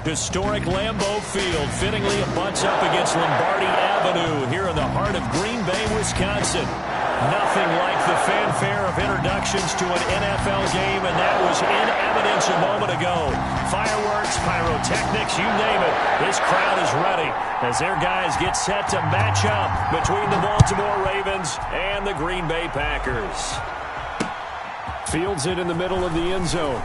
Historic Lambeau Field fittingly butts up against Lombardi Avenue here in the heart of Green Bay, Wisconsin. Nothing like the fanfare of introductions to an NFL game, and that was in evidence a moment ago. Fireworks, pyrotechnics, you name it. This crowd is ready as their guys get set to match up between the Baltimore Ravens and the Green Bay Packers. Fields it in the middle of the end zone.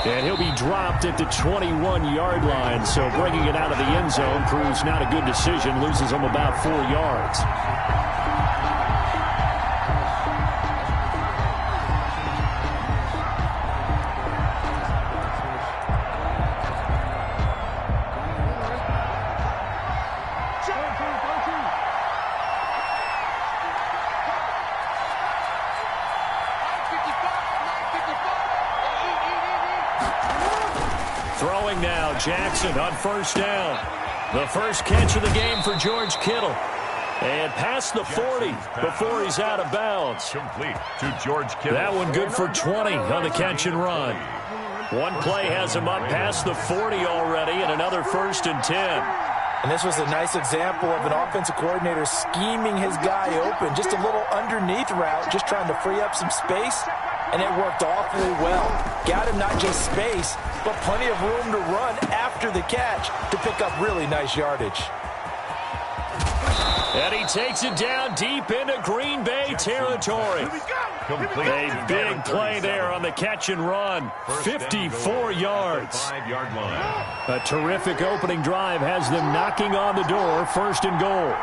And he'll be dropped at the 21-yard line, so bringing it out of the end zone proves not a good decision, loses him about 4 yards. Throwing now, Jackson on first down. The first catch of the game for George Kittle. And past the 40 before he's out of bounds. Complete to George Kittle. That one good for 20 on the catch and run. One play has him up past the 40 already, and another 1st and 10. And this was a nice example of an offensive coordinator scheming his guy open. Just a little underneath route, just trying to free up some space. And it worked awfully well. Got him not just space, but plenty of room to run after the catch to pick up really nice yardage. And he takes it down deep into Green Bay territory. A big play there on the catch and run. 54 yards. A terrific opening drive has them knocking on the door. 1st and goal.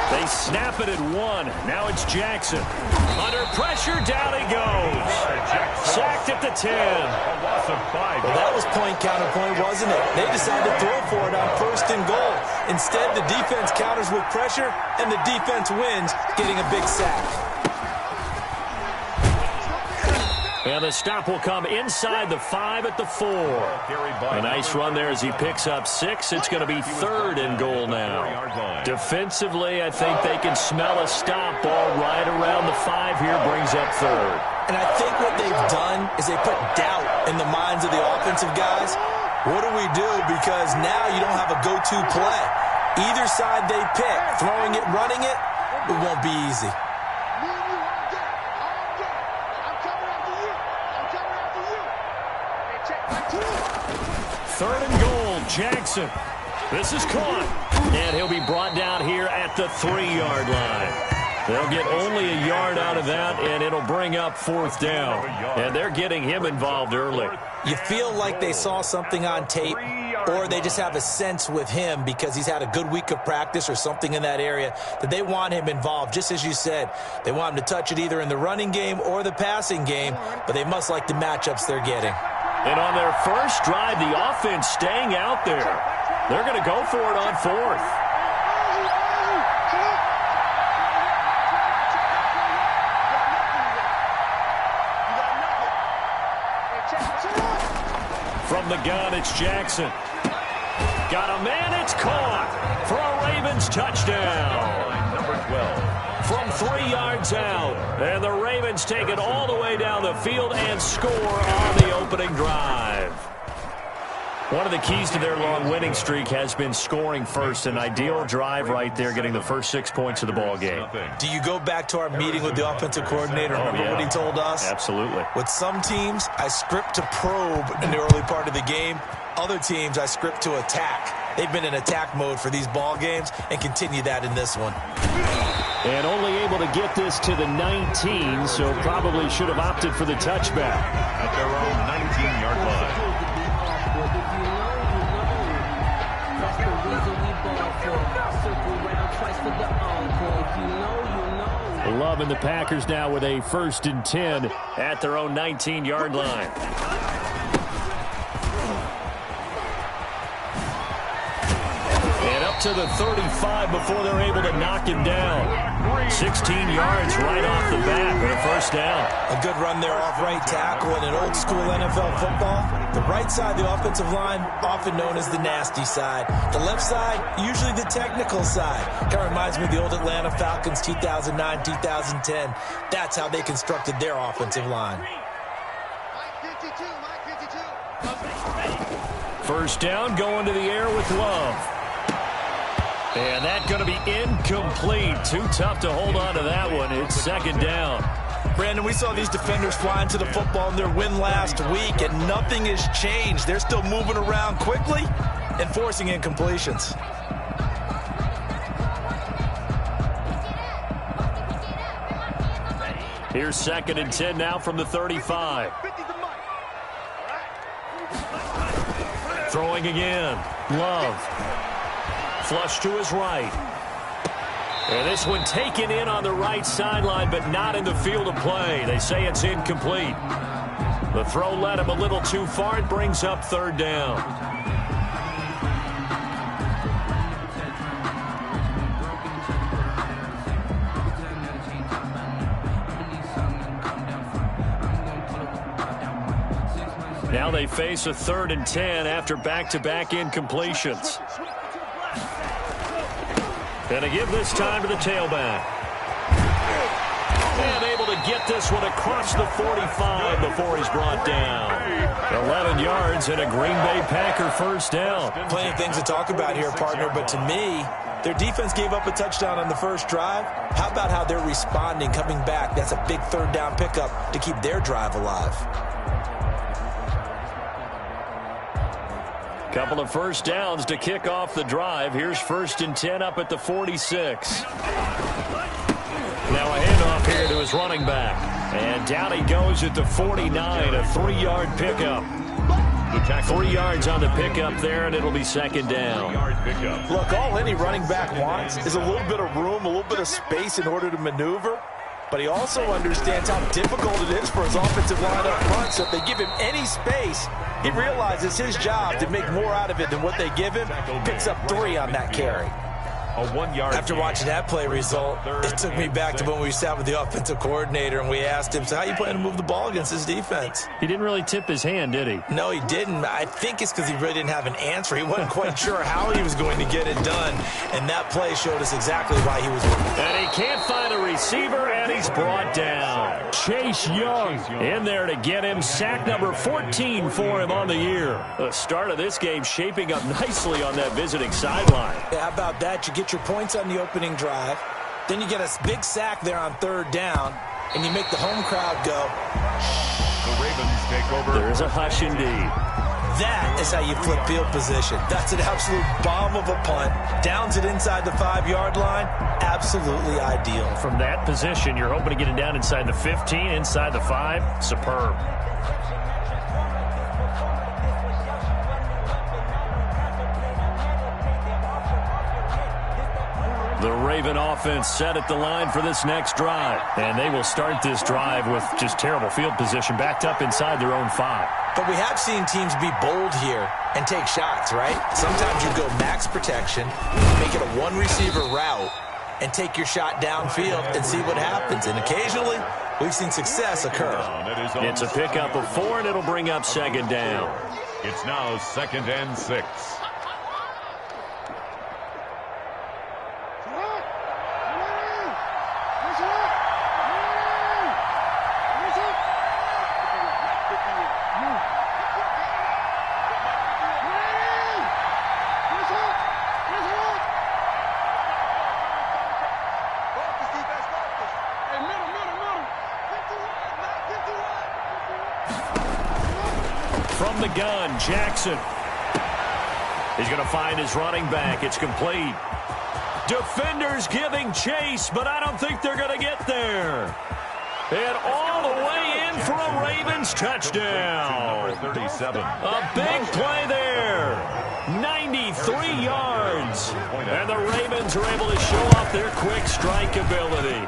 They snap it at 1. Now it's Jackson. Under pressure, down he goes. Sacked at the 10. Well, that was point counterpoint, wasn't it? They decided to throw for it on 1st and goal. Instead, the defense counters with pressure, and the defense wins, getting a big sack. And the stop will come inside the 5 at the 4. A nice run there as he picks up 6. It's going to be 3rd and goal now. Defensively, I think they can smell a stop ball right around the 5 here, brings up 3rd. And I think what they've done is they put doubt in the minds of the offensive guys. What do we do? Because now you don't have a go-to play. Either side they pick, throwing it, running it, it won't be easy. 3rd and goal, Jackson. This is caught. And he'll be brought down here at the 3-yard line. They'll get only a yard out of that, and it'll bring up 4th down. And they're getting him involved early. You feel like they saw something on tape, or they just have a sense with him because he's had a good week of practice or something in that area that they want him involved. Just as you said, they want him to touch it either in the running game or the passing game, but they must like the matchups they're getting. And on their first drive, the offense staying out there. They're going to go for it on 4th. From the gun, it's Jackson. Got a man, it's caught for a Ravens touchdown. Number 12. From 3 yards out, and the Ravens take it all the way down the field and score on the opening drive. One of the keys to their long winning streak has been scoring first. An ideal drive right there, getting the first 6 points of the ball game. Do you go back to our meeting with the offensive coordinator? Remember what he told us? Absolutely. With some teams, I script to probe in the early part of the game. Other teams, I script to attack. They've been in attack mode for these ball games and continue that in this one. And only able to get this to the 19, so probably should have opted for the touchback. At their own 19-yard line. Loving the Packers now with a 1st and 10 at their own 19-yard line. And up to the 35 before they're able to knock him down. 16 yards right off the bat with a first down. A good run there off right tackle in an old school NFL football. The right side of the offensive line, often known as the nasty side. The left side, usually the technical side. Kind of reminds me of the old Atlanta Falcons 2009, 2010. That's how they constructed their offensive line. First down, going to the air with Love. And that's going to be incomplete. Too tough to hold on to that one. It's second down. Brandon, we saw these defenders fly into the football in their win last week, and nothing has changed. They're still moving around quickly and forcing incompletions. Here's 2nd and 10 now from the 35. Throwing again. Love. Flush to his right. And this one taken in on the right sideline, but not in the field of play. They say it's incomplete. The throw led him a little too far. It brings up 3rd down. Now they face a 3rd and 10 after back-to-back incompletions. Gonna give this time to the tailback. And able to get this one across the 45 before he's brought down. 11 yards and a Green Bay Packer first down. Plenty of things to talk about here, partner, but to me, their defense gave up a touchdown on the first drive. How about how they're responding, coming back? That's a big 3rd down pickup to keep their drive alive. Couple of first downs to kick off the drive. Here's 1st and 10 up at the 46. Now a handoff here to his running back. And down he goes at the 49, a 3-yard pickup. 3 yards on the pickup there, and it'll be 2nd down. Look, all any running back wants is a little bit of room, a little bit of space in order to maneuver. But he also understands how difficult it is for his offensive line up front. So if they give him any space, he realizes his job to make more out of it than what they give him. Picks up 3 on that carry. After watching that play result, it took me back to when we sat with the offensive coordinator and we asked him, so how you plan to move the ball against this defense? He didn't really tip his hand, did he? No, he didn't. I think it's because he really didn't have an answer. He wasn't quite sure how he was going to get it done, and that play showed us exactly why he was moving. And he can't find a receiver, and he's brought down. Chase Young in there to get him. Sack number 14 for him on the year. The start of this game shaping up nicely on that visiting sideline. Yeah, how about that? You get your points on the opening drive, then you get a big sack there on 3rd down, and you make the home crowd go. The Ravens take over. There's a hush indeed. That is how you flip field position. That's an absolute bomb of a punt. Downs it inside the 5-yard line. Absolutely ideal. From that position, you're hoping to get it down inside the 15, inside the 5. Superb. The Raven offense set at the line for this next drive. And they will start this drive with just terrible field position, backed up inside their own 5. But we have seen teams be bold here and take shots, right? Sometimes you go max protection, make it a 1-receiver route, and take your shot downfield and see what happens. And occasionally, we've seen success occur. It's a pickup of 4, and it'll bring up 2nd down. It's now 2nd and 6. From the gun, Jackson. He's going to find his running back. It's complete. Defenders giving chase, but I don't think they're going to get there. And all the way in for a Ravens touchdown. Number 37. A big play there. 93 yards. And the Ravens are able to show off their quick strike ability.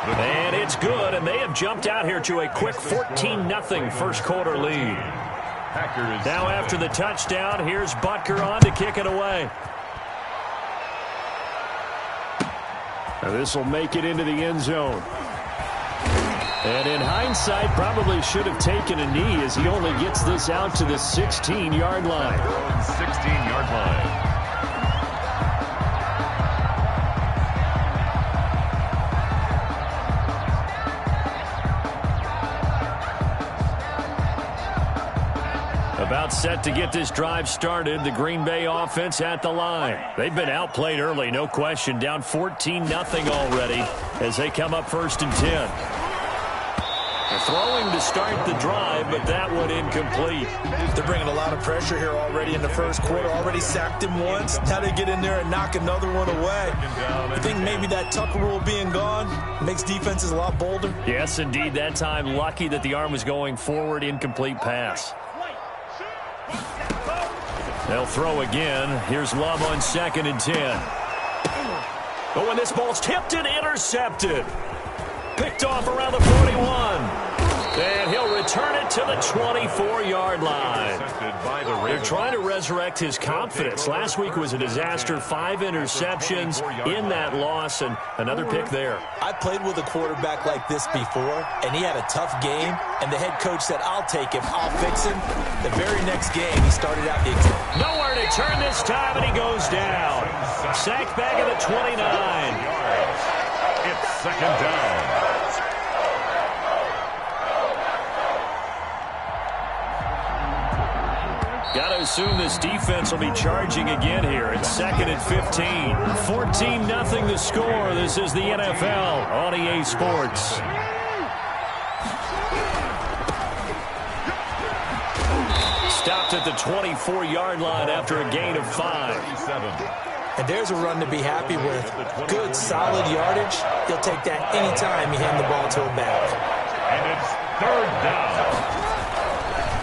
And it's good, and they have jumped out here to a quick 14-0 first quarter lead. Now after the touchdown, here's Butker on to kick it away. And this will make it into the end zone. And in hindsight, probably should have taken a knee as he only gets this out to the 16-yard line. 16-yard line. About set to get this drive started. The Green Bay offense at the line. They've been outplayed early, no question. Down 14-0 already as they come up 1st and 10. They're throwing to start the drive, but that one incomplete. They're bringing a lot of pressure here already in the first quarter. Already sacked him once. Now they get in there and knock another one away. I think maybe that Tucker rule being gone makes defenses a lot bolder. Yes, indeed. That time, lucky that the arm was going forward. Incomplete pass. They'll throw again. Here's Love on 2nd and 10. Oh, and this ball's tipped and intercepted. Picked off around the 41. And he'll return it to the 24-yard line. They're trying to resurrect his confidence. Last week was a disaster. 5 interceptions in that loss, and another pick there. I played with a quarterback like this before, and he had a tough game, and the head coach said, I'll take him, I'll fix him. The very next game, he started out the exact. Nowhere to turn this time, and he goes down. Sacked back at the 29. It's 2nd down. Got to assume this defense will be charging again here. It's 2nd and 15. 14-0 the score. This is the NFL on EA Sports. Stopped at the 24-yard line after a gain of 5. And there's a run to be happy with. Good, solid yardage. He'll take that anytime you hand the ball to a back. And it's 3rd down.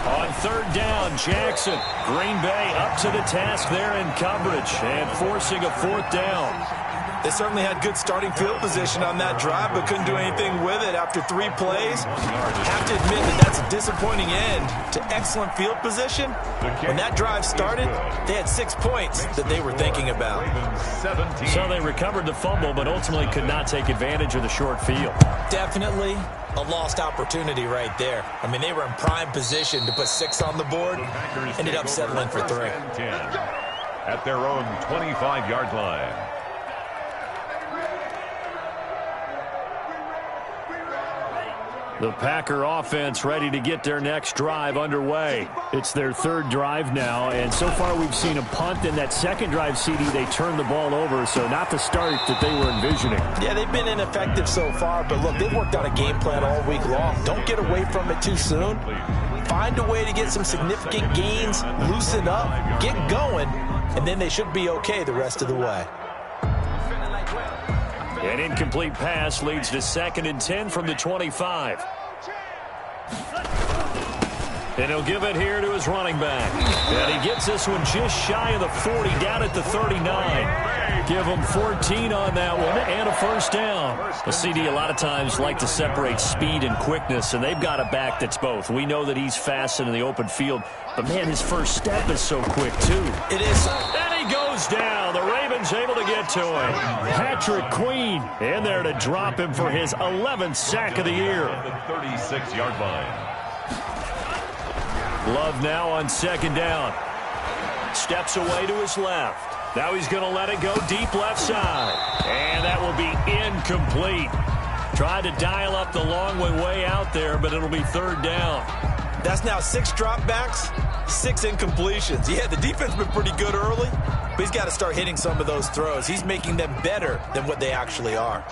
On 3rd down, Jackson. Green Bay up to the task there in coverage and forcing a 4th down. They certainly had good starting field position on that drive, but couldn't do anything with it after 3 plays. Have to admit that that's a disappointing end to excellent field position. When that drive started, they had 6 points that they were thinking about. So they recovered the fumble, but ultimately could not take advantage of the short field. Definitely a lost opportunity right there. I mean, they were in prime position to put 6 on the board. Ended up settling for 3. At their own 25-yard line. The Packer offense ready to get their next drive underway. It's their 3rd drive now, and so far we've seen a punt. In that 2nd drive, CD, they turned the ball over, so not the start that they were envisioning. Yeah, they've been ineffective so far, but look, they've worked out a game plan all week long. Don't get away from it too soon. Find a way to get some significant gains, loosen up, get going, and then they should be okay the rest of the way. An incomplete pass leads to 2nd and 10 from the 25. And he'll give it here to his running back. And he gets this one just shy of the 40, down at the 39. Give him 14 on that one and a 1st down. The CD a lot of times like to separate speed and quickness, and they've got a back that's both. We know that he's fast in the open field, but man, his first step is so quick too. It is. And he goes down. The Ravens able to get to him. Patrick Queen in there to drop him for his 11th sack of the year. The 36-yard line. Love now on 2nd down. Steps away to his left. Now he's going to let it go deep left side. And that will be incomplete. Tried to dial up the long one way out there, but it'll be 3rd down. That's now 6 dropbacks, 6 incompletions. Yeah, the defense has been pretty good early, but he's got to start hitting some of those throws. He's making them better than what they actually are.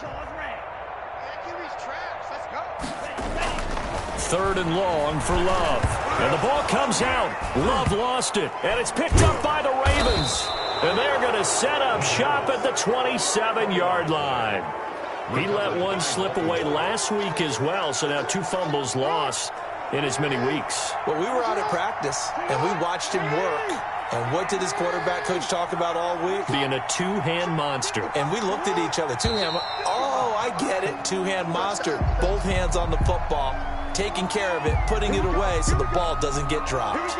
3rd and long for Love. And the ball comes out. Love lost it. And it's picked up by the Ravens. And they're going to set up shop at the 27-yard line. He let one slip away last week as well, so now 2 fumbles lost in as many weeks. Well, we were out at practice, and we watched him work. And what did his quarterback coach talk about all week? Being a 2-hand monster. And we looked at each other. 2-hand. Oh, I get it. 2-hand monster. Both hands on the football. Taking care of it, putting it away so the ball doesn't get dropped.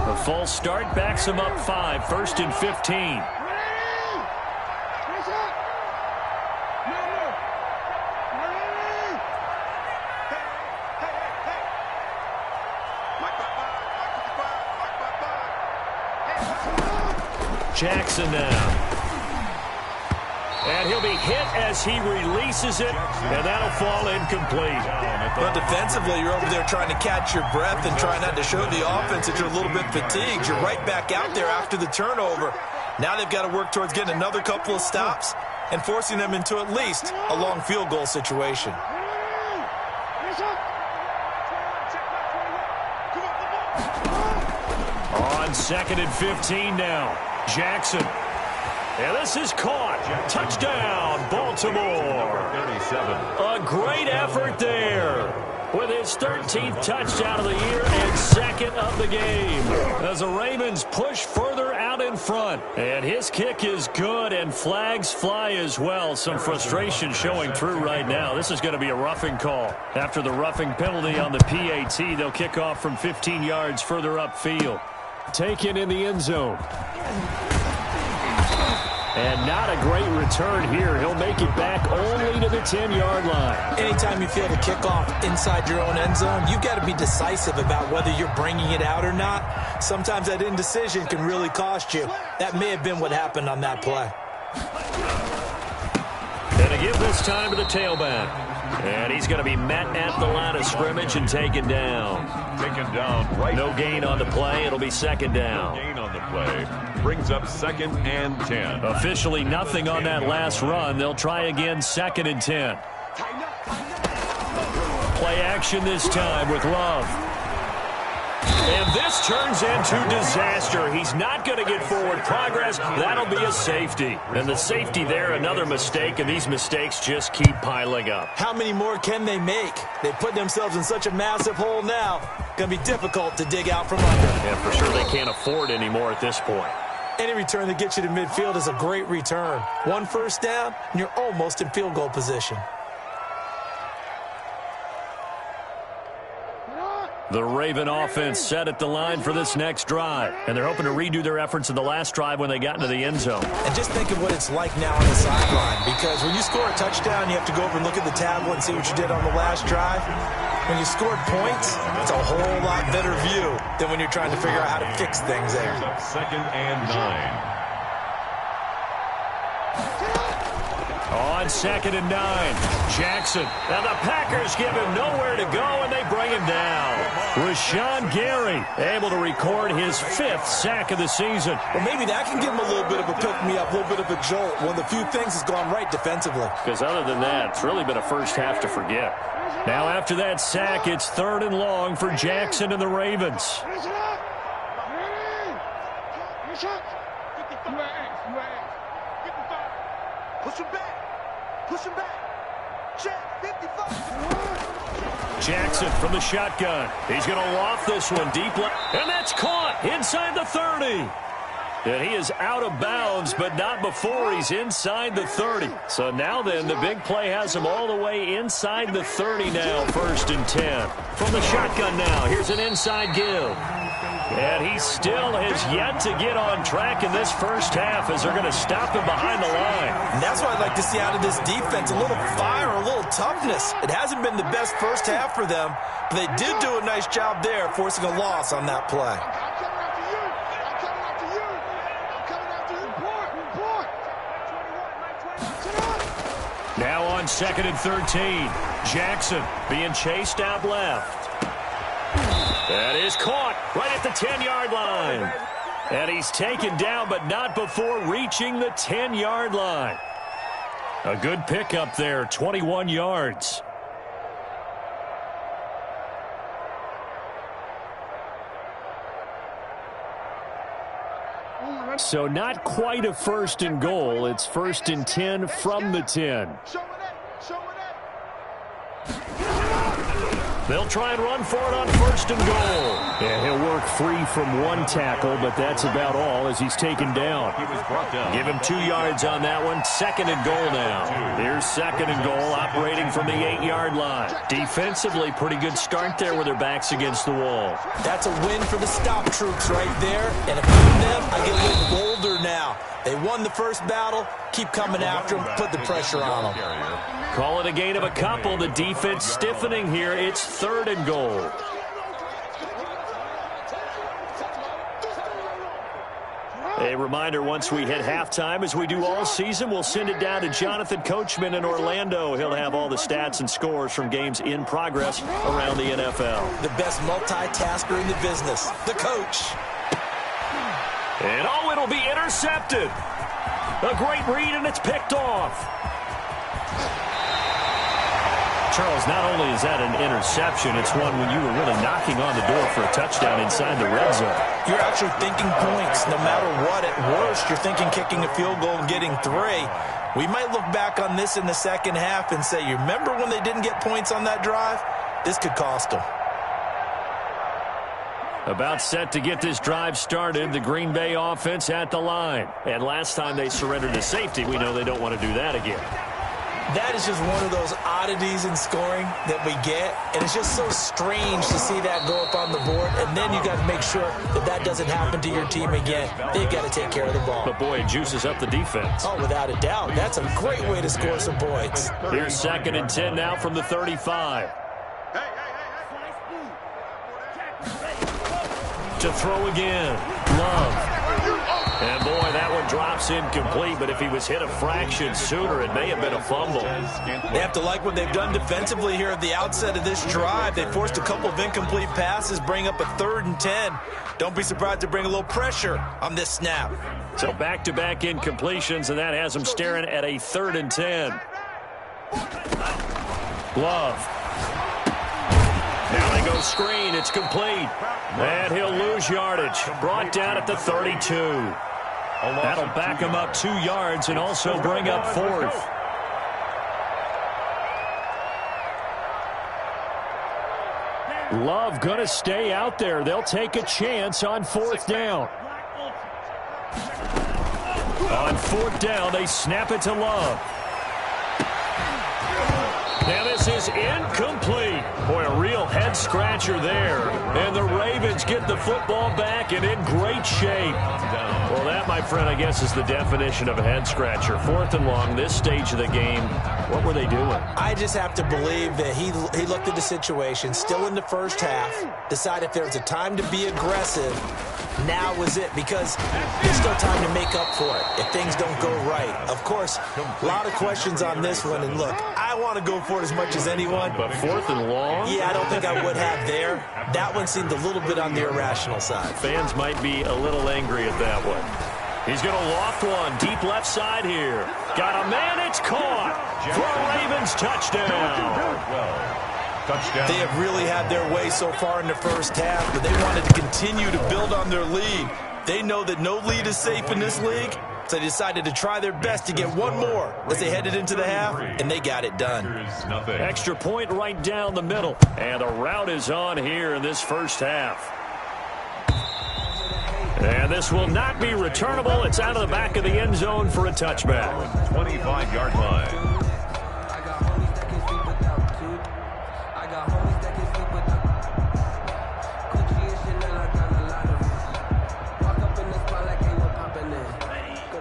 A false start backs him up 5, 1st and 15. Jackson now. And he'll be hit as he releases it, and that'll fall incomplete. But defensively, you're over there trying to catch your breath and try not to show the offense that you're a little bit fatigued. You're right back out there after the turnover. Now they've got to work towards getting another couple of stops and forcing them into at least a long field goal situation. On 2nd and 15 now. Jackson. And this is caught. Touchdown, Baltimore. 37. A great effort there with his 13th touchdown of the year and 2nd of the game as the Ravens push further out in front. And his kick is good, and flags fly as well. Some frustration showing through right now. This is going to be a roughing call. After the roughing penalty on the PAT, they'll kick off from 15 yards further upfield. Taken in the end zone. And not a great return here. He'll make it back only to the 10-yard line. Anytime you feel the kickoff inside your own end zone, you've got to be decisive about whether you're bringing it out or not. Sometimes that indecision can really cost you. That may have been what happened on that play. And to give this time to the tailback. And he's going to be met at the line of scrimmage and taken down. Taken down right. No gain on the play. It'll be 2nd down. No gain on the play. Brings up 2nd and 10. Officially nothing on that last run. They'll try again 2nd and 10. Play action this time with Love. And this turns into disaster. He's not going to get forward progress. That'll be a safety. And the safety there, another mistake, and these mistakes just keep piling up. How many more can they make? They put themselves in such a massive hole now. Going to be difficult to dig out from under. Yeah, for sure they can't afford any more at this point. Any return that gets you to midfield is a great return. 1 first down, and you're almost in field goal position. The Raven offense set at the line for this next drive. And they're hoping to redo their efforts in the last drive when they got into the end zone. And just think of what it's like now on the sideline. Because when you score a touchdown, you have to go over and look at the tablet and see what you did on the last drive. When you scored points, it's a whole lot better view than when you're trying to figure out how to fix things there. 2nd and 9. On 2nd and 9, Jackson. And the Packers give him nowhere to go, and they bring him down. Rashawn Gary able to record his 5th sack of the season. Well, maybe that can give him a little bit of a pick-me-up, a little bit of a jolt. One of the few things has gone right defensively. Because other than that, it's really been a first half to forget. Now after that sack, it's 3rd and long for Jackson and the Ravens. Push him back. Push him back. Check. 55. Jackson from the shotgun. He's going to loft this one deep left. And that's caught inside the 30. And he is out of bounds, but not before he's inside the 30. So now then, the big play has him all the way inside the 30 now, 1st and 10. From the shotgun now, here's an inside give. And he still has yet to get on track in this first half as they're going to stop him behind the line. And that's what I'd like to see out of this defense, a little fire, a little toughness. It hasn't been the best first half for them, but they did do a nice job there forcing a loss on that play. Now on 2nd and 13, Jackson being chased out left. That is caught right at the 10-yard line. And he's taken down, but not before reaching the 10-yard line. A good pickup there, 21 yards. So not quite a 1st and goal. It's 1st and 10 from the 10. They'll try and run for it on 1st and goal. Yeah, he'll work free from one tackle, but that's about all as he's taken down. Give him 2 yards on that one. 2nd and goal now. Here's 2nd and goal, operating from the 8-yard line. Defensively, pretty good start there with their backs against the wall. That's a win for the stop troops right there. And if I'm them, I get a little bolder now. They won the first battle. Keep coming after them. Put the pressure on them. Call it a gain of a couple. The defense stiffening here. It's 3rd and goal. A reminder, once we hit halftime, as we do all season, we'll send it down to Jonathan Coachman in Orlando. He'll have all the stats and scores from games in progress around the NFL. The best multitasker in the business, the coach. And oh, it'll be intercepted. A great read, and it's picked off. Charles, not only is that an interception, it's one when you were really knocking on the door for a touchdown inside the red zone. You're actually thinking points. No matter what, at worst, you're thinking kicking a field goal and getting 3. We might look back on this in the second half and say, you remember when they didn't get points on that drive? This could cost them. About set to get this drive started, the Green Bay offense at the line. And last time they surrendered to safety, we know they don't want to do that again. That is just one of those oddities in scoring that we get, and it's just so strange to see that go up on the board, and then you got to make sure that that doesn't happen to your team again. They've got to take care of the ball. But, boy, it juices up the defense. Oh, without a doubt. That's a great way to score some points. Here's 2nd and 10 now from the 35. To throw again. Love. And, boy, that one drops incomplete, but if he was hit a fraction sooner, it may have been a fumble. They have to like what they've done defensively here at the outset of this drive. They forced a couple of incomplete passes, bring up a 3rd and 10. Don't be surprised to bring a little pressure on this snap. So back-to-back incompletions, and that has them staring at a 3rd and 10. Love. Now they go screen. It's complete. And he'll lose yardage. Brought down at the 32. That'll back him up 2 yards and also bring up 4th. Love going to stay out there. They'll take a chance on 4th down. On 4th down, they snap it to Love. Now this is incomplete. Boy, a real head-scratcher there. And the Ravens get the football back and in great shape. Well, that, my friend, I guess is the definition of a head-scratcher. 4th and long, this stage of the game. What were they doing? I just have to believe that he looked at the situation, still in the first half, decided if there was a time to be aggressive, now was it, because there's still time to make up for it if things don't go right. Of course, a lot of questions on this one, and look, I want to go for it as much as anyone. But 4th and long? Yeah, I don't think I would have there. That one seemed a little bit on the irrational side. Fans might be a little angry at that one. He's going to loft one deep left side here. Got a man, it's caught. For a Ravens touchdown. They have really had their way so far in the first half, but they wanted to continue to build on their lead. They know that no lead is safe in this league, so they decided to try their best to get one more as they headed into the half, and they got it done. Extra point right down the middle, and the route is on here in this first half. And this will not be returnable. It's out of the back of the end zone for a touchback. 25-yard line.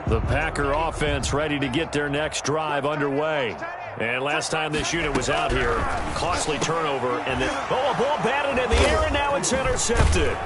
The Packer offense ready to get their next drive underway. And last time this unit was out here, costly turnover, and then, oh, a ball batted in the air, and now it's intercepted.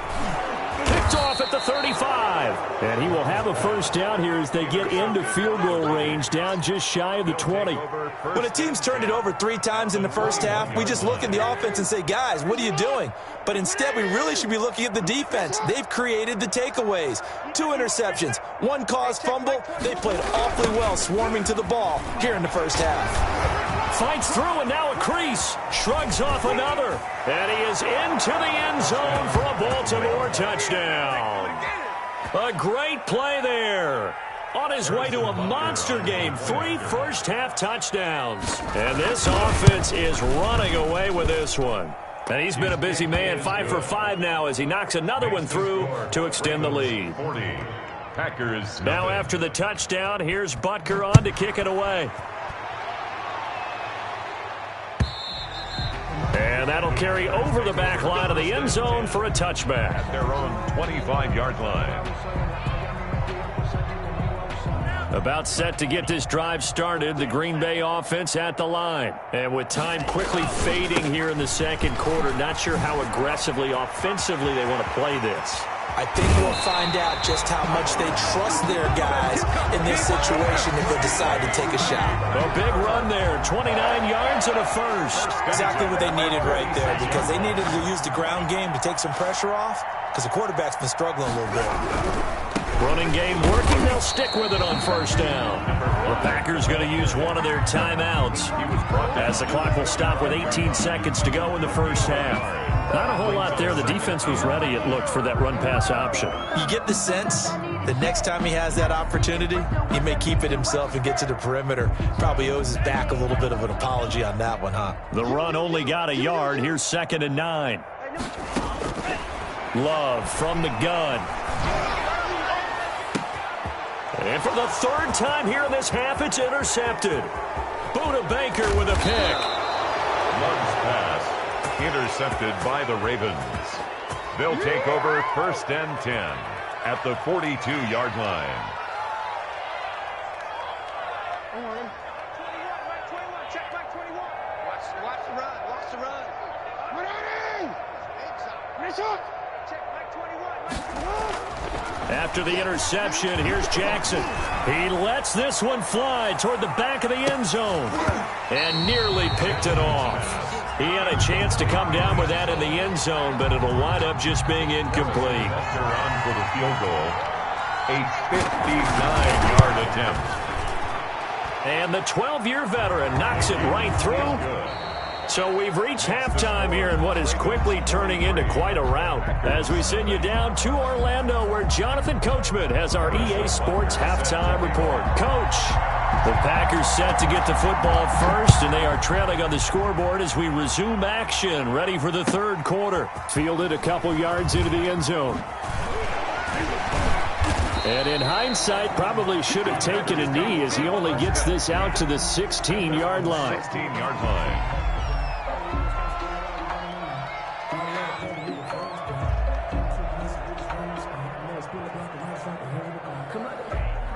Picked off at the 35. And he will have a first down here as they get into field goal range, down just shy of the 20. When a team's turned it over 3 times in the first half, we just look at the offense and say, guys, what are you doing? But instead, we really should be looking at the defense. They've created the takeaways. 2 interceptions, 1 caused fumble. They played awfully well swarming to the ball here in the first half. Fights through, and now a crease. Shrugs off another. And he is into the end zone for a Baltimore touchdown. A great play there. On his way to a monster game, 3 first-half touchdowns. And this offense is running away with this one. And he's been a busy man, 5 for 5 now as he knocks another one through to extend the lead. 40. Packers. Now after the touchdown, here's Butker on to kick it away. And that'll carry over the back line of the end zone for a touchback. At their own 25-yard line. About set to get this drive started, the Green Bay offense at the line. And with time quickly fading here in the second quarter, not sure how aggressively, offensively they want to play this. I think we'll find out just how much they trust their guys in this situation if they decide to take a shot. A big run there, 29 yards and a first. Exactly what they needed right there, because they needed to use the ground game to take some pressure off, because the quarterback's been struggling a little bit. Running game working, they'll stick with it on first down. The Packers going to use one of their timeouts as the clock will stop with 18 seconds to go in the first half. Not a whole lot there. The defense was ready, it looked, for that run-pass option. You get the sense that next time he has that opportunity, he may keep it himself and get to the perimeter. Probably owes his back a little bit of an apology on that one, huh? The run only got a yard. Here's 2nd and 9. Love from the gun. And for the third time here in this half, it's intercepted. Buda Baker with a pick. Love's pass intercepted by the Ravens. They'll take over 1st and 10 at the 42-yard line. Check back 21. Watch the run. Watch the run. Check back 21. After the interception, here's Jackson. He lets this one fly toward the back of the end zone and nearly picked it off. He had a chance to come down with that in the end zone, but it'll wind up just being incomplete. They're on for the field goal. A 59-yard attempt. And the 12-year veteran knocks it right through. So we've reached halftime here in what is quickly turning into quite a rout as we send you down to Orlando, where Jonathan Coachman has our EA Sports halftime report. Coach, the Packers set to get the football first, and they are trailing on the scoreboard as we resume action, ready for the third quarter. Fielded a couple yards into the end zone. And in hindsight, probably should have taken a knee as he only gets this out to the 16-yard line. 16-yard line.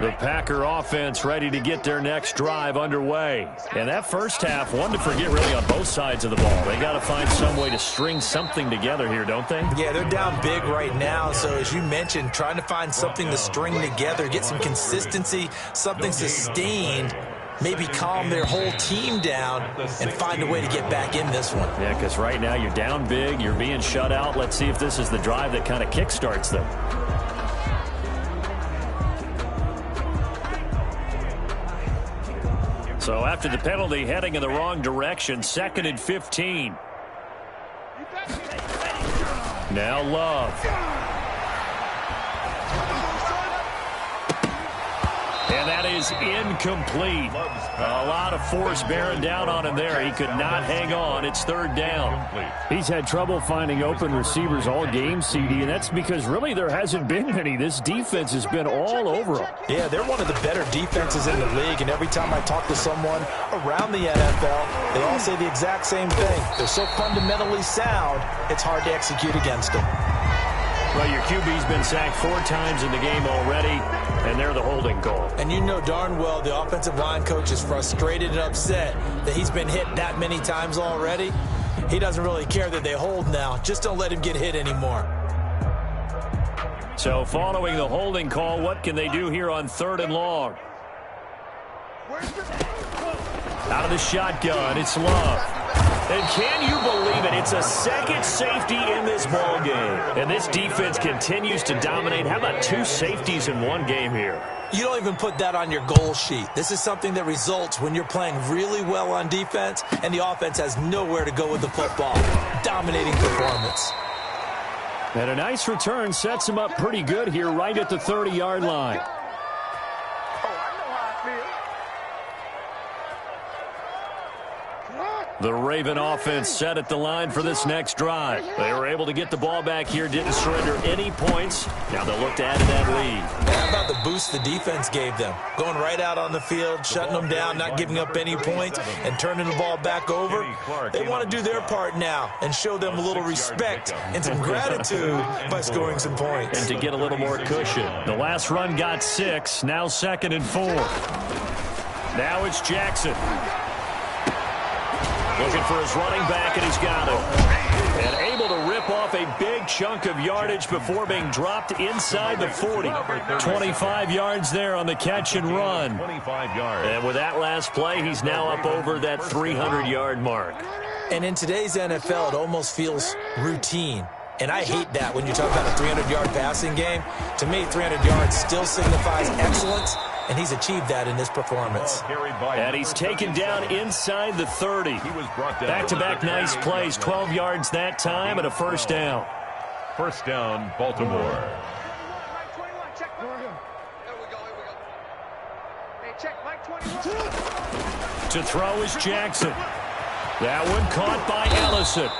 The Packer offense ready to get their next drive underway. And that first half, one to forget really on both sides of the ball. They got to find some way to string something together here, don't they? Yeah, they're down big right now. So as you mentioned, trying to find something to string together, get some consistency, something sustained, maybe calm their whole team down and find a way to get back in this one. Yeah, because right now you're down big, you're being shut out. Let's see if this is the drive that kind of kickstarts them. So after the penalty, heading in the wrong direction, 2nd and 15. Now Love. And that is incomplete. A lot of force bearing down on him there. He could not hang on. It's 3rd down. He's had trouble finding open receivers all game, CD, and that's because really there hasn't been many. This defense has been all over him. Yeah, they're one of the better defenses in the league, and every time I talk to someone around the NFL, they all say the exact same thing. They're so fundamentally sound, it's hard to execute against them. Well, your QB's been sacked 4 times in the game already, and they're the holding goal. And you know darn well the offensive line coach is frustrated and upset that he's been hit that many times already. He doesn't really care that they hold now. Just don't let him get hit anymore. So following the holding call, what can they do here on 3rd and long? Out of the shotgun, it's Love. And can you believe it? It's a second safety in this ball game. And this defense continues to dominate. How about 2 safeties in one game here? You don't even put that on your goal sheet. This is something that results when you're playing really well on defense and the offense has nowhere to go with the football. Dominating performance. And a nice return sets him up pretty good here right at the 30-yard line. Oh, I know how I feel. The Raven offense set at the line for this next drive. They were able to get the ball back here, didn't surrender any points. Now they'll look to add to that lead. How about the boost the defense gave them? Going right out on the field, shutting them down, not giving up any points, and turning the ball back over. They want to do their part now and show them a little respect and some gratitude by scoring some points. And to get a little more cushion. The last run got 6, now 2nd and 4. Now it's Jackson. Looking for his running back, and he's got it. And able to rip off a big chunk of yardage before being dropped inside the 40. 25 yards there on the catch and run. 25 yards. And with that last play, he's now up over that 300-yard mark. And in today's NFL, it almost feels routine. And I hate that when you talk about a 300-yard passing game. To me, 300 yards still signifies excellence, and he's achieved that in this performance. And he's taken down inside the 30. Back-to-back nice plays, 12 yards that time and a first down. First down, Baltimore. Mike 21, check Mike. Here we go. Hey, check Mike 21. To throw is Jackson. That one caught by Ellison.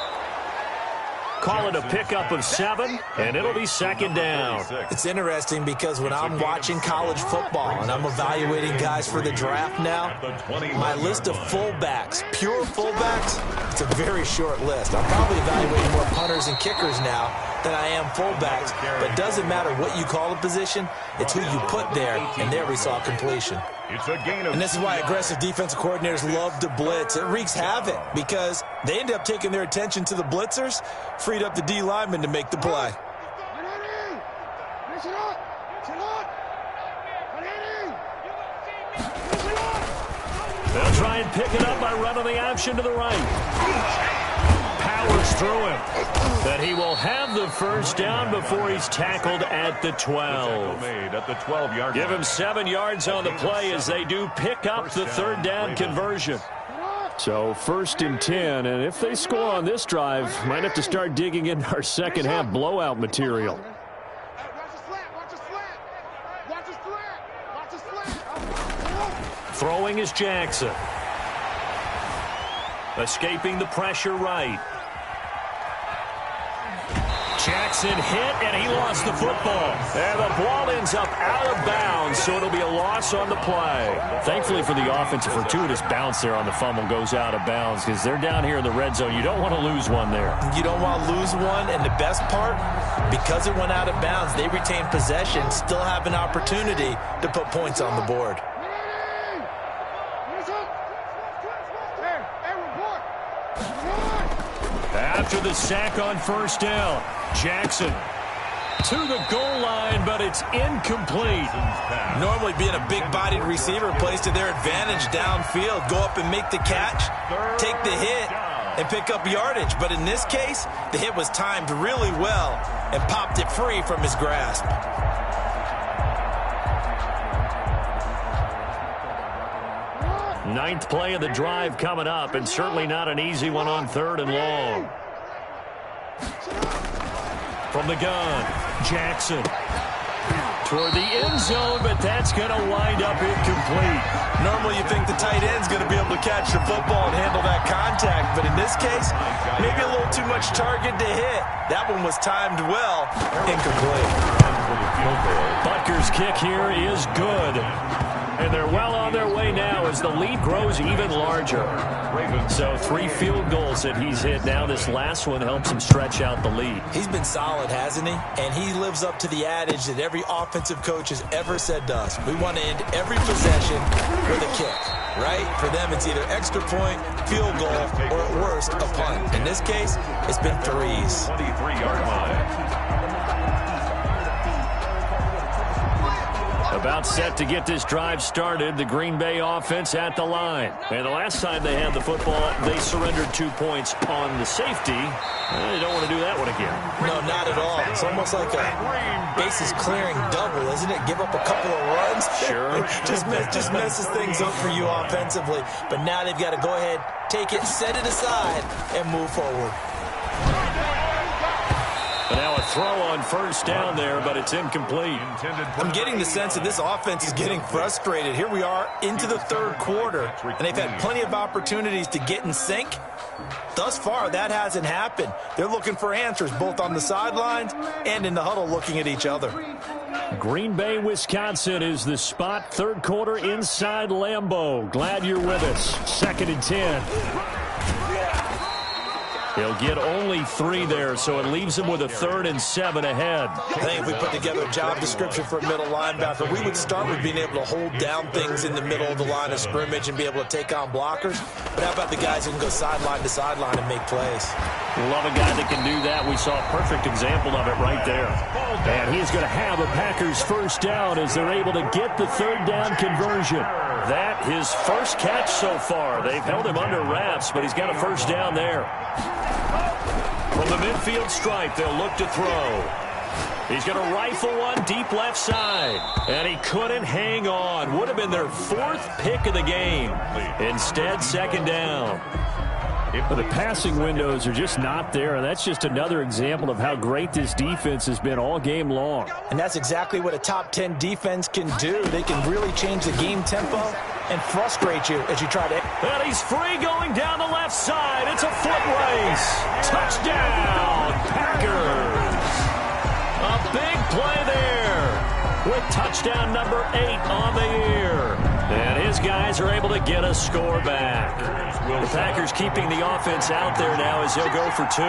Call it a pickup of 7, and it'll be 2nd down. It's interesting because when I'm watching college football and I'm evaluating guys for the draft now, my list of fullbacks, pure fullbacks, it's a very short list. I'm probably evaluating more punters and kickers now than I am fullbacks, but it doesn't matter what you call a position, it's who you put there, and there we saw completion. And this is why aggressive defensive coordinators love to blitz. It wreaks havoc because they end up taking their attention to the blitzers, freed up the D lineman to make the play. They'll try and pick it up by running the option to the right. Powers through him. But he will have the first down before he's tackled at the 12. Give him 7 yards on the play as they do pick up the 3rd down conversion. So 1st and 10, and if they score on this drive, might have to start digging in our second half blowout material. Throwing is Jackson. Escaping the pressure right. Jackson hit, and he lost the football. And the ball ends up out of bounds, so it'll be a loss on the play. Thankfully for the offense, a fortuitous bounce there on the fumble goes out of bounds because they're down here in the red zone. You don't want to lose one there. You don't want to lose one, and the best part, because it went out of bounds, they retain possession, still have an opportunity to put points on the board. After the sack on 1st down, Jackson to the goal line, but it's incomplete. Normally being a big-bodied receiver plays to their advantage downfield. Go up and make the catch, take the hit, and pick up yardage. But in this case, the hit was timed really well and popped it free from his grasp. Ninth play of the drive coming up, and certainly not an easy one on 3rd and long. From the gun, Jackson toward the end zone, but that's going to wind up incomplete. Normally you think the tight end's going to be able to catch the football and handle that contact, but in this case, maybe a little too much target to hit. That one was timed well, incomplete. Butker's kick here is good. And they're well on their way now as the lead grows even larger. So 3 field goals that he's hit now. This last one helps him stretch out the lead. He's been solid, hasn't he? And he lives up to the adage that every offensive coach has ever said to us. We want to end every possession with a kick, right? For them, it's either extra point, field goal, or at worst, a punt. In this case, it's been 3s. 23-yard line. About set to get this drive started, the Green Bay offense at the line. And the last time they had the football, they surrendered 2 points on the safety. They don't want to do that one again. No, not at all. It's almost like a bases clearing double, isn't it? Give up a couple of runs. Sure. just messes things up for you offensively. But now they've got to go ahead, take it, set it aside, and move forward. And now a throw on 1st down there, but it's incomplete. I'm getting the sense that this offense is getting frustrated. Here we are into the 3rd quarter, and they've had plenty of opportunities to get in sync, Thus far, that hasn't happened. They're looking for answers both on the sidelines and in the huddle looking at each other. Green Bay, Wisconsin is the spot. Third quarter inside Lambeau. Glad you're with us. 2nd and 10. He'll get only 3 there, so it leaves him with a 3rd and 7 ahead. I think if we put together a job description for a middle linebacker, we would start with being able to hold down things in the middle of the line of scrimmage and be able to take on blockers. But how about the guys who can go sideline to sideline and make plays? Love a guy that can do that. We saw a perfect example of it right there. And he's going to have a Packers first down as they're able to get the 3rd down conversion. That his first catch so far. They've held him under wraps, but he's got a first down there. From the midfield stripe, they'll look to throw. He's going to rifle one deep left side. And he couldn't hang on. Would have been their 4th pick of the game. Instead, 2nd down. But the passing windows are just not there. And that's just another example of how great this defense has been all game long. And that's exactly what a top 10 defense can do. They can really change the game tempo and frustrate you as you try to. And he's free going down the left side. It's a foot race. Touchdown, Packers. A big play there with touchdown number 8 on the year. And his guys are able to get a score back. The Packers keeping the offense out there now as they'll go for 2.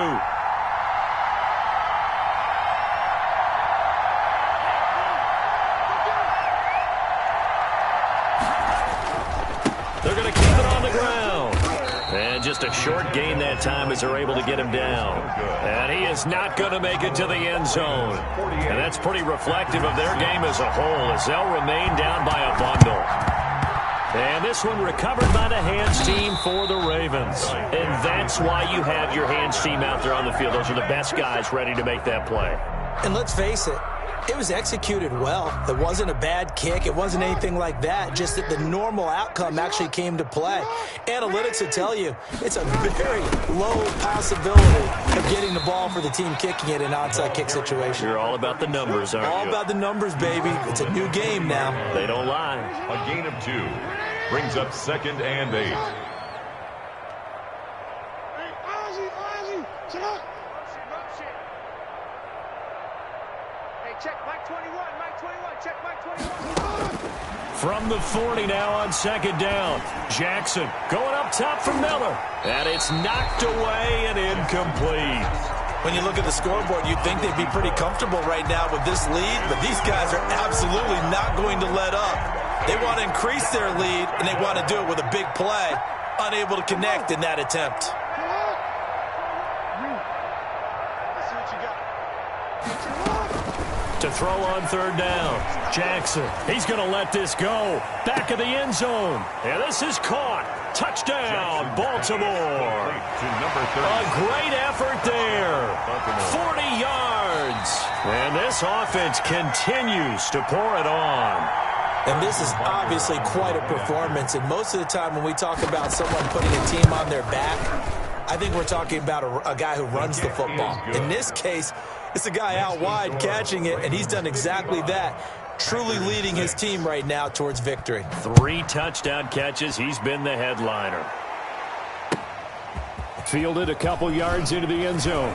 They're going to keep it on the ground. And just a short gain that time as they're able to get him down. And he is not going to make it to the end zone. And that's pretty reflective of their game as a whole as they'll remain down by a bundle. And this one recovered by the hands team for the Ravens. And that's why you have your hands team out there on the field. Those are the best guys ready to make that play. And let's face it, it was executed well. It wasn't a bad kick. It wasn't anything like that. Just that the normal outcome actually came to play. Analytics will tell you it's a very low possibility of getting the ball for the team kicking it in an onside kick situation. You're all about the numbers, aren't you? All about the numbers, baby. It's a new game now. They don't lie. A gain of 2 brings up 2nd and 8. Hey, Ozzy, sit up. Motion. Hey, check Mike 21, check Mike 21. From the 40 now on 2nd down. Jackson going up top for Miller. And it's knocked away and incomplete. When you look at the scoreboard, you'd think they'd be pretty comfortable right now with this lead, but these guys are absolutely not going to let up. They want to increase their lead, and they want to do it with a big play. Unable to connect in that attempt. To throw on 3rd down. Jackson, he's going to let this go. Back of the end zone. And this is caught. Touchdown, Baltimore. A great effort there. 40 yards. And this offense continues to pour it on. And this is obviously quite a performance. And most of the time when we talk about someone putting a team on their back, I think we're talking about a guy who runs the football. In this case, it's a guy out wide catching it, and he's done exactly that. Truly leading his team right now towards victory. 3 touchdown catches. He's been the headliner. Fielded a couple yards into the end zone.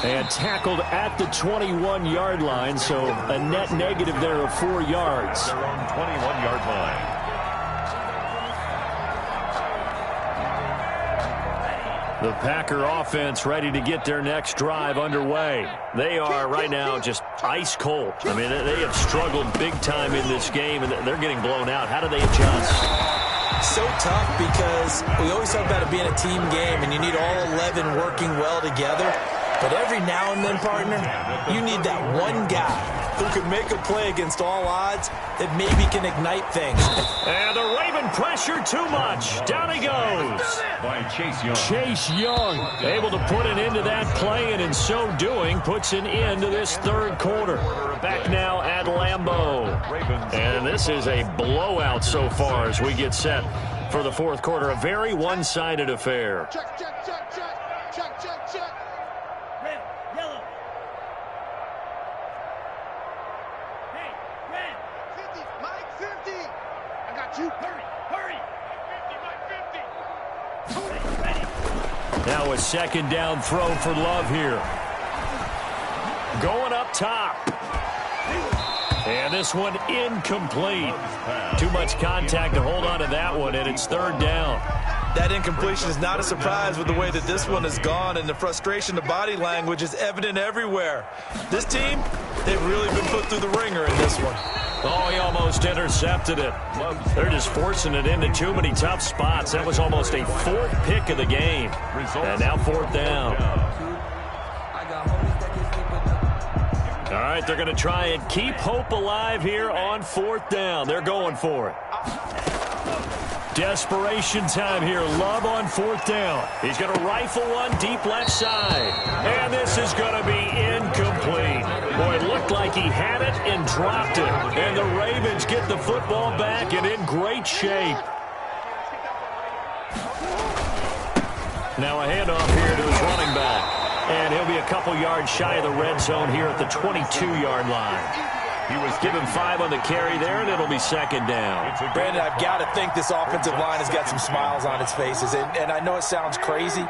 And tackled at the 21-yard line, so a net negative there of 4 yards. Their own 21-yard line. The Packer offense ready to get their next drive underway. They are right now just ice cold. I mean, they have struggled big time in this game, and they're getting blown out. How do they adjust? So tough because we always talk about it being a team game, and you need all 11 working well together. But every now and then, partner, you need that one guy who can make a play against all odds that maybe can ignite things. And the Raven pressure too much. Down he goes. By Chase Young. Chase Young able to put an end to that play, and in so doing puts an end to this 3rd quarter. Back now at Lambeau. And this is a blowout so far as we get set for the 4th quarter. A very one-sided affair. Check, check, check, check, check, check, check. Red, yellow. Hey, red. 50, Mike 50. I got you. Hurry, hurry. Mike 50, Mike 50. Now a second down throw for Love here. Going up top. And this one incomplete. Too much contact to hold on to that one, and it's third down. That incompletion is not a surprise with the way that this one has gone, and the frustration, the body language is evident everywhere. This team, they've really been put through the ringer in this one. Oh, he almost intercepted it. They're just forcing it into too many tough spots. That was almost a fourth pick of the game. And now fourth down. All right, they're going to try and keep hope alive here on fourth down. They're going for it. Desperation time here. Love on fourth down. He's going to rifle one deep left side. And this is going to be incomplete. Boy, it looked like he had it and dropped it. And the Ravens get the football back and in great shape. Now a handoff here to his running back. And he'll be a couple yards shy of the red zone here at the 22-yard line. He was given 5 on the carry there, and it'll be second down. Brandon, I've got to think this offensive line has got some smiles on its faces. And I know it sounds crazy,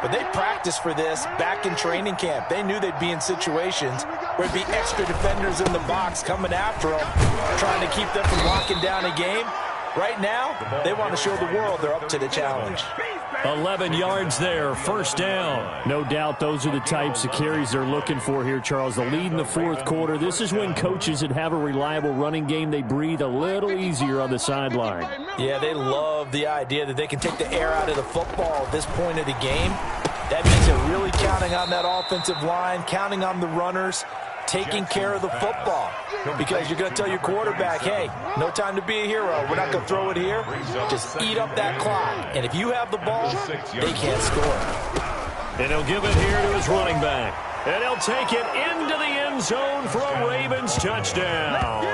but they practiced for this back in training camp. They knew they'd be in situations where it'd be extra defenders in the box coming after them, trying to keep them from locking down a game. Right now, they want to show the world they're up to the challenge. 11 yards there, first down. No doubt those are the types of carries they're looking for here, Charles. The lead in the fourth quarter. This is when coaches that have a reliable running game, they breathe a little easier on the sideline. Yeah, they love the idea that they can take the air out of the football at this point of the game. That means they're really counting on that offensive line, counting on the runners, taking care of the football. Because you're going to tell your quarterback, hey, no time to be a hero. We're not going to throw it here. Just eat up that clock. And if you have the ball, they can't score. And he'll give it here to his running back. And he'll take it into the end zone for a Ravens touchdown.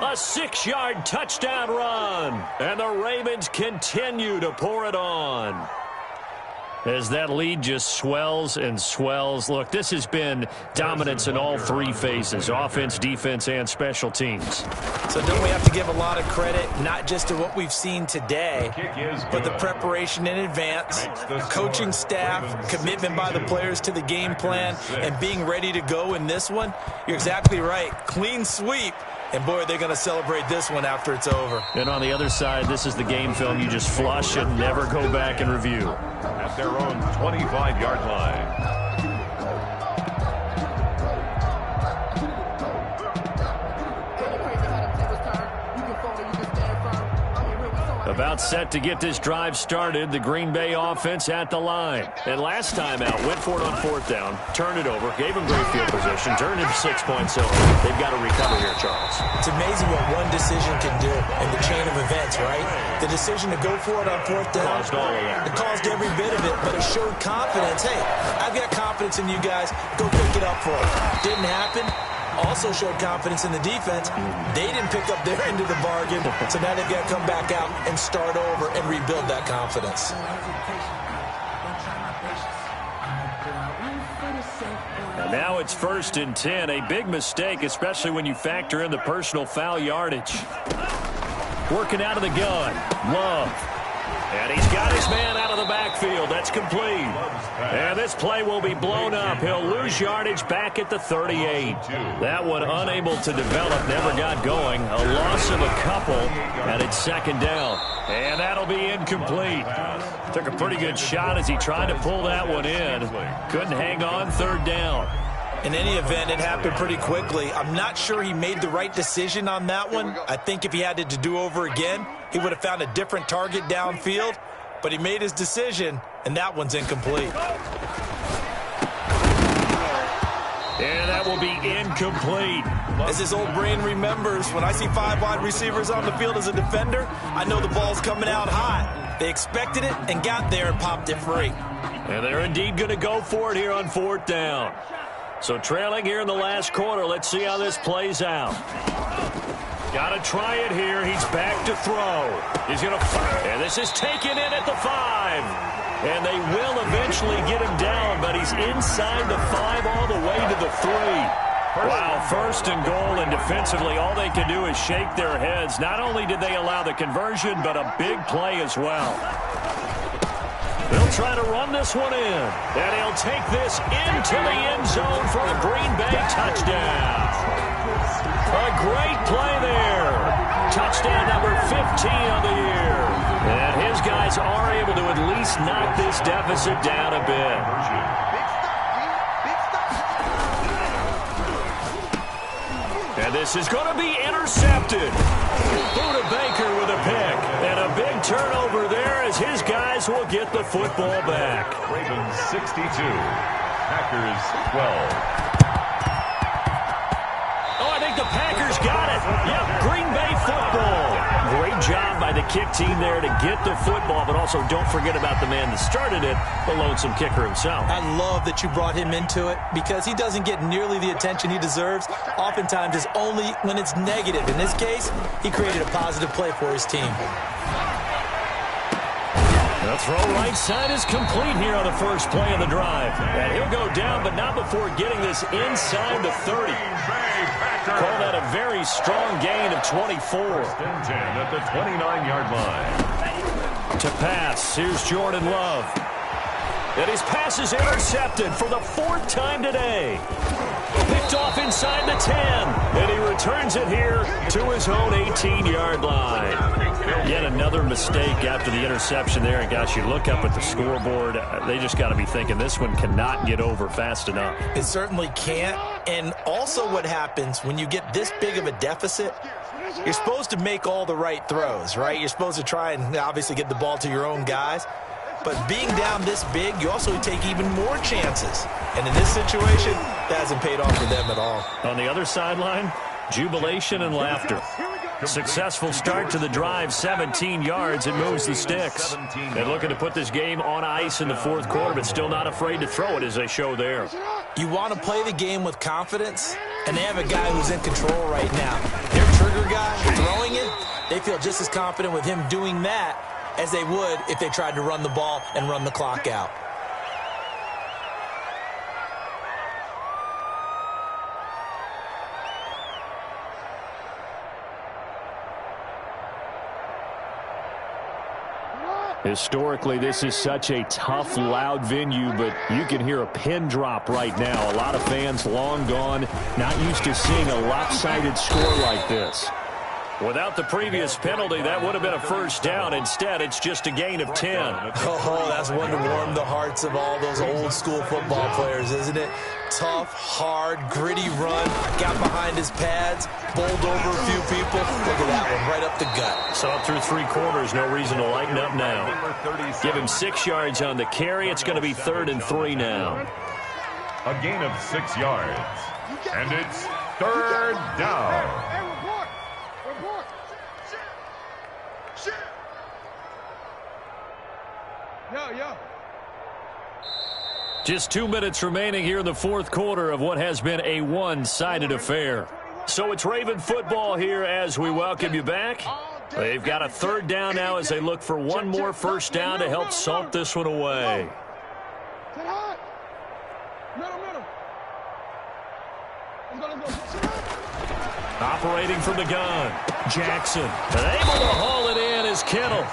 A 6-yard touchdown run. And the Ravens continue to pour it on. As that lead just swells and swells. Look, this has been dominance in all three phases, offense, defense, and special teams. So don't we have to give a lot of credit, not just to what we've seen today, but the preparation in advance, coaching staff, commitment by the players to the game plan, and being ready to go in this one? You're exactly right. Clean sweep. And, boy, they're going to celebrate this one after it's over. And on the other side, this is the game film you just flush and never go back and review. At their own 25-yard line. About set to get this drive started. The Green Bay offense at the line. And last time out, went for it on fourth down, turned it over, gave them great field position, turned it into 6 points. So they've got to recover here, Charles. It's amazing what one decision can do in the chain of events, right? The decision to go for it on fourth down. Caused all of that. It caused every bit of it, but it showed confidence. Hey, I've got confidence in you guys. Go pick it up for it. Didn't happen. Also showed confidence in the defense. They didn't pick up their end of the bargain, so now they've got to come back out and start over and rebuild that confidence. And now it's 1st and 10. A big mistake, especially when you factor in the personal foul yardage. Working out of the gun. Love. And he's got his man out of the backfield. That's complete. And this play will be blown up. He'll lose yardage back at the 38. That one unable to develop, never got going. A loss of a couple, and it's second down. And that'll be incomplete. Took a pretty good shot as he tried to pull that one in. Couldn't hang on, third down. In any event, it happened pretty quickly. I'm not sure he made the right decision on that one. I think if he had it to do over again, he would have found a different target downfield. But he made his decision, and that one's incomplete. And that will be incomplete. As his old brain remembers, when I see 5 wide receivers on the field as a defender, I know the ball's coming out hot. They expected it and got there and popped it free. And they're indeed going to go for it here on fourth down. So trailing here in the last quarter. Let's see how this plays out. Got to try it here. He's back to throw. He's going to fire. And this is taken in at the 5. And they will eventually get him down, but he's inside the 5 all the way to the 3. Wow, 1st and goal, and defensively all they can do is shake their heads. Not only did they allow the conversion, but a big play as well. He'll try to run this one in. And he'll take this into the end zone for a Green Bay touchdown. A great play there. Touchdown number 15 on the year. And his guys are able to at least knock this deficit down a bit. And this is going to be intercepted. Buda Baker with a pick. And a big turnover there as his guys will get the football back. Ravens 62. Packers 12. Oh, I think the Packers got it. Yep, Green Bay football. Great job by the kick team there to get the football, but also don't forget about the man that started it, the lonesome kicker himself. I love that you brought him into it because he doesn't get nearly the attention he deserves. Oftentimes it's only when it's negative. In this case, he created a positive play for his team. The throw right side is complete here on the first play of the drive. And he'll go down, but not before getting this inside the 30. Call that a very strong gain of 24. First and 10 at the 29-yard line. To pass, here's Jordan Love. And his pass is intercepted for the 4th time today. Picked off inside the 10. And he returns it here to his own 18-yard line. Yet another mistake after the interception there. And, gosh, you look up at the scoreboard, they just got to be thinking this one cannot get over fast enough. It certainly can't. And also what happens when you get this big of a deficit, you're supposed to make all the right throws, right? You're supposed to try and obviously get the ball to your own guys. But being down this big, you also take even more chances. And in this situation, that hasn't paid off for them at all. On the other sideline, jubilation and laughter. Successful start to the drive, 17 yards. It moves the sticks. And looking to put this game on ice in the 4th quarter, but still not afraid to throw it as they show there. You want to play the game with confidence, and they have a guy who's in control right now. Their trigger guy throwing it, they feel just as confident with him doing that as they would if they tried to run the ball and run the clock out. Historically, this is such a tough, loud venue, but you can hear a pin drop right now. A lot of fans long gone, not used to seeing a lopsided score like this. Without the previous penalty, that would have been a first down. Instead, it's just a gain of 10. Oh, that's one to warm the hearts of all those old-school football players, isn't it? Tough, hard, gritty run, got behind his pads, bowled over a few people. Look at that one, right up the gut. So up through 3 quarters, no reason to lighten up now. Give him 6 yards on the carry. It's going to be 3rd and 3 now. A gain of 6 yards. And it's 3rd down. Just 2 minutes remaining here in the 4th quarter of what has been a one-sided affair. So it's Raven football here as we welcome you back. They've got a 3rd down now as they look for one more first down to help salt this one away. Operating from the gun, Jackson. And able to haul it in is Kittle.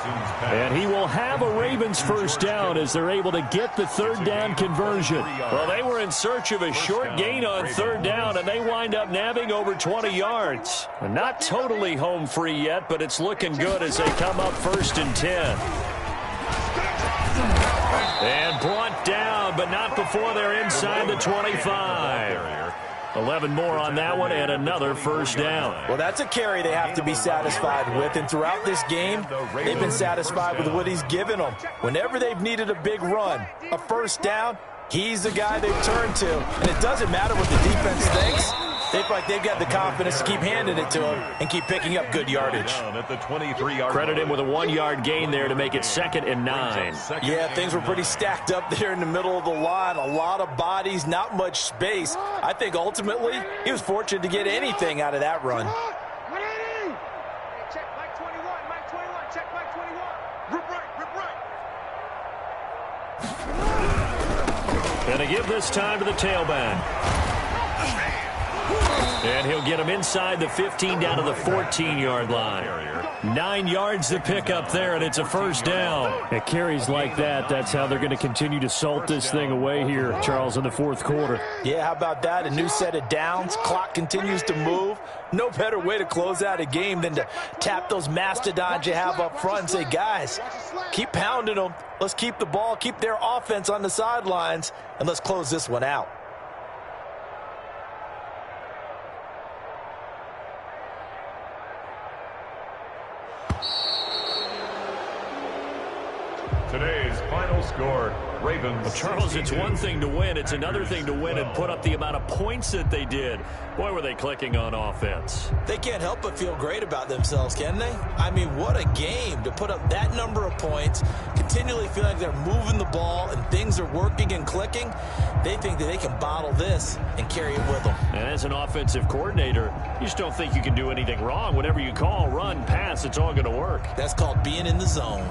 And he will have a Ravens first down as they're able to get the 3rd down conversion. Well, they were in search of a short gain on 3rd down, and they wind up nabbing over 20 yards. Not totally home free yet, but it's looking good as they come up 1st and 10. And brought down, but not before they're inside the 25. 11 more on that one, and another first down. Well, that's a carry they have to be satisfied with, and throughout this game, they've been satisfied with what he's given them. Whenever they've needed a big run, a first down, he's the guy they've turned to. And it doesn't matter what the defense thinks. They feel like they've got the confidence to keep handing it to him and keep picking up good yardage. Credit him with a 1-yard gain there to make it 2nd and 9. Yeah, things were pretty stacked up there in the middle of the line. A lot of bodies, not much space. I think ultimately he was fortunate to get anything out of that run. Check Mike 21, Mike 21, check Mike 21. Rip right. And to give this time to the tailback. And he'll get him inside the 15 down to the 14-yard line. 9 yards to pick up there, and it's a first down. At carries like that, that's how they're going to continue to salt this thing away here, Charles, in the fourth quarter. Yeah, how about that? A new set of downs. Clock continues to move. No better way to close out a game than to tap those mastodons you have up front and say, guys, keep pounding them. Let's keep the ball, keep their offense on the sidelines, and let's close this one out. Today's final score, Ravens. Well, Charles, 62. it's one thing to win. It's another thing to win and put up the amount of points that they did. Boy, were they clicking on offense. They can't help but feel great about themselves, can they? I mean, what a game to put up that number of points, continually feel like they're moving the ball and things are working and clicking. They think that they can bottle this and carry it with them. And as an offensive coordinator, you just don't think you can do anything wrong. Whatever you call, run, pass, it's all going to work. That's called being in the zone.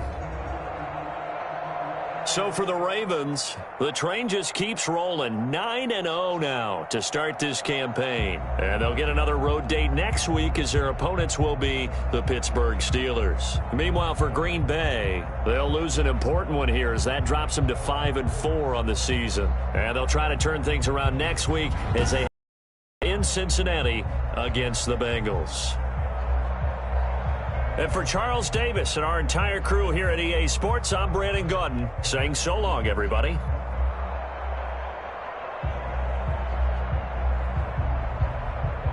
So for the Ravens, the train just keeps rolling. 9-0 now to start this campaign. And they'll get another road date next week as their opponents will be the Pittsburgh Steelers. Meanwhile, for Green Bay, they'll lose an important one here as that drops them to 5-4 on the season. And they'll try to turn things around next week as they in Cincinnati against the Bengals. And for Charles Davis and our entire crew here at EA Sports, I'm Brandon Gaudin saying so long, everybody.